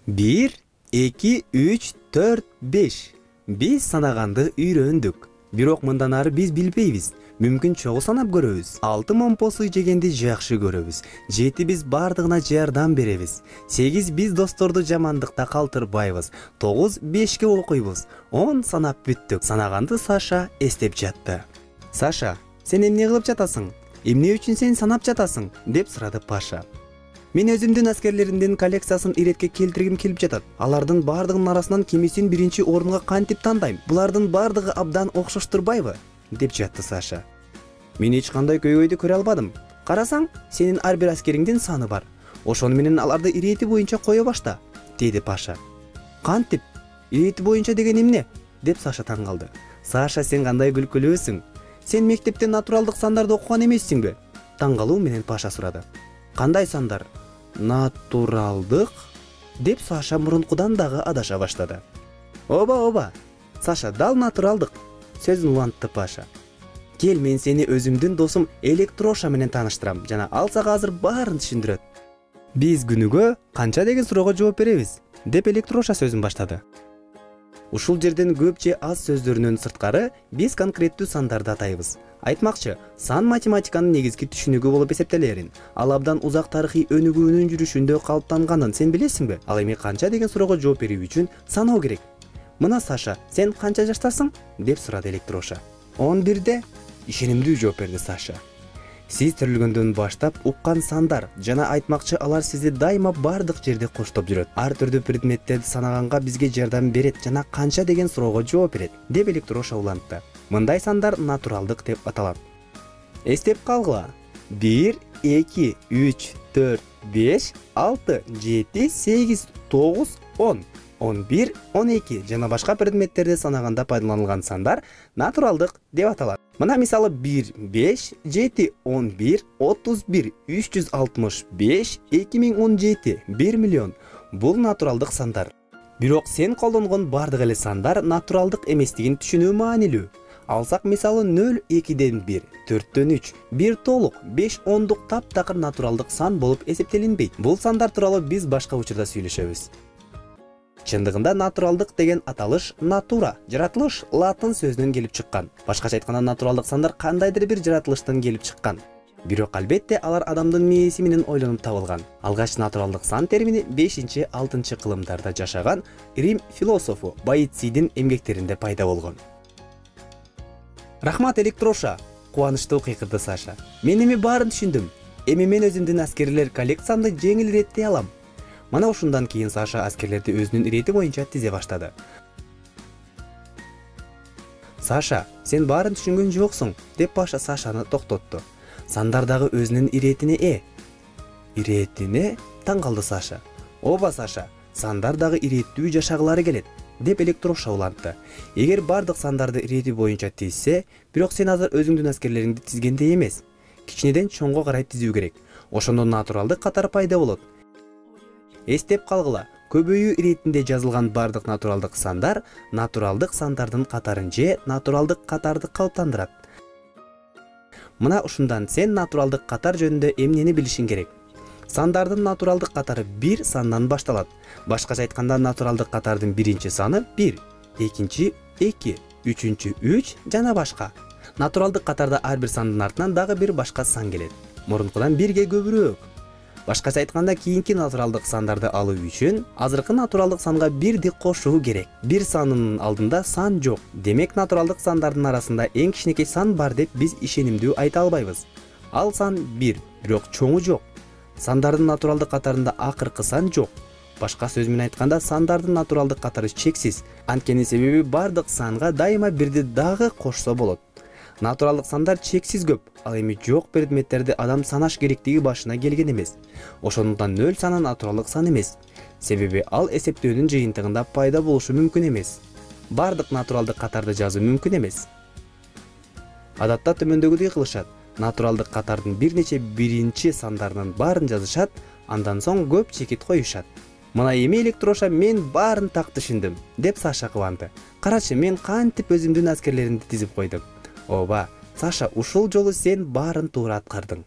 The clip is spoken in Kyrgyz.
1, 2, 3, 4, 5. Biz sanaганды үйрөндүк. Бирок мындан ары биз билбейбиз. Мүмкүн чогуу санап көрөбүз. 6 момпосу жегенди жакшы көрөбүз. 7 биз бардыгына жардам беребиз. 8 биз досторду жамандыкта калтырбайбыз. 9 5ке окуйбуз. 10 санап бүттүк. Санаганды Саша эстеп жатты. Саша, сен эмне кылып жатасың? Эмне үчүн сен санап жатасың? Деп сурады Паша. Мен өзүмдүн аскерлеримдин коллекциясын иретке келтиргим келип жатат. Алардын бардыгынын арасынан кимисин биринчи орунга кантип тандайм? Булардын бардыгы абдан окшош турбайбы? Деп жатты Саша. Мен эч кандай көйгөйдү көрө албадым. Карасаң, сенин ар бир аскериңдин саны бар. Ошону менен аларды ирети боюнча кое башта, деди Паша. Кантип? Ирети боюнча деген эмне? Деп Саша таң калды. Саша, сен кандай күлкүлүүсүң? Сен мектепте натуралдык сандарды окуган эмессиңби? Таң калуу менен Паша сурады. Кандай сандар? Натуралдык? Деп Саша мурункудан дагы адаша баштады. Оба. Саша, дал натуралдык. Сөзүн улантты Паша. Кел, мен сени өзүмдүн досум Электроша менен тааныштырам, жана ал сага азыр баарын түшүндүрөт. Биз күнүгө канча деген суроого жооп беребиз, деп Электроша сөзүн баштады. Ушул жерден көп же аз сөздөрүнөн сырткары биз конкреттүү сандарды атайбыз. Айтмакчы, сан математиканын негизги түшүнүгү болуп эсептелерин, ал абдан узак тарыхый өнүгүүнүн жүрүшүндө калыптанганын сен билесиңби? Ал эми канча деген суроого жооп берүү үчүн саноо керек. Мына Саша, сен канча жаштасың? Деп сурады Электроша. 11-де, ишенимдүү жооп берди Саша. Сиз төрөлгөндөн баштап уккан сандар жана айтмакчы алар сизди дайыма бардык жерде коштоп жүрөт. Ар түрдүү предметтерди санаганга бизге жардам берет жана канча деген суроого жооп берет, деп Электроша улантты. Мындай сандар натуралдык деп аталат. Эстеп калгыла. 1, 2, 3, 4, 5, 6, 7, 8, 9, 10. 11, 12 жана башка предметтерди санаганда пайдаланылган сандар натуралдык деп аталат. Мына мисалы 1, 5, 7, 11, 31, 365, 2017, 1 миллион. Бул натуралдык сандар. Бирок сен колдонгон бардык эле сандар натуралдык эместигин түшүнүү маанилүү. Алсак мисалы 0, 2ден 1, 4дөн 3, 1 толук, 5 ондук таптакыр натуралдык сан болуп эсептелинбейт. Бул сандар тууралуу биз башка учурда сүйлөшөбүз. Чындыгында натуралдык деген аталыш натура, жаратылыш латын сөзүнөн келип чыккан. Башкача айтканда натуралдык сандар кандайдыр бир жаратылыштан келип чыккан. Бирок албетте алар адамдын мээси менен ойлонуп табылган. Алгач натуралдык сан термини 5-6 кылымдарда жашаган Рим философу Боицидин эмгектеринде пайда болгон. Рахмат Электроша, кубанычтуу кыйкырды Саша. Мен эми баарын түшүндүм. Эми мен өзүмдүн аскерлер коллекциямды жеңил иреттей алам. Мана ушундан кийин Саша аскерлерди өзүнүн ирети боюнча тизе баштады. Саша, сен баарын түшүнгөн жоксуң, деп Паша Сашаны токтотту. Сандар дагы өзүнүн иретине Иретине? Таң калды Саша. Оба Саша, сандар дагы иреттүү жашагылары келет, деп Электроша улантты. Эгер бардык сандарды ирети боюнча тизсе, бирок сен азыр өзүңдүн аскерлериңди тизгендей эмес. Кичинеден чоңго карай тизүү керек. Ошондо натуралдык катар пайда болот. Эстеп калгыла, көбөйүү иретинде жазылган бардык натуралдык сандар натуралдык сандардын катарын же натуралдык катарды калыптандырат. Мына ушундан сен натуралдык катар жөнүндө эмнени билишиң керек? Сандардын натуралдык катары 1 сандан башталат. Башкача айтканда натуралдык катардын биринчи саны 1, экинчи 2, үчүнчү 3 жана башка. Натуралдык катарда ар бир сандын артынан дагы бир башка сан келет. Мурункудан 1ге көбүрөөк. Башкача айтканда кийинки натуралдык сандарды алуу үчүн азыркы натуралдык санга 1ди кошуу керек. Бир санынын алдында сан жок. Демек натуралдык сандардын арасында эң кичинекей сан бар деп биз ишенимдүү айта албайбыз. Ал сан 1, бирок чоңу жок. Сандардын натуралдык катарында акыркы сан жок. Башка сөз менен айтканда сандардын натуралдык катары чексиз. Анткени себеби бардык санга дайыма бирди дагы кошсо болот. Натуралдык сандар чексиз көп. Ал эми жок предметтерди адам санаш керектиги башына келген эмес. Ошондуктан 0 саны натуралдык сан эмес. Себеби ал эсептөөнүн жыйынтыгында пайда болушу мүмкүн эмес. Бардык натуралдык катарды жазуу мүмкүн эмес. Адатта төмөндөгүдөй кылышат. Натуралдык катардын бир нече биринчи сандарынын баарын жазышат, андан соң көп чекит коюшат. Мына эми Электроша мен баарын так түшүндүм, деп Саша кубанды. Карачы, мен кантип өзүмдүн аскерлеримди тизип койдум. Оба, Саша, ушул жолу сен баарын туура аткардың.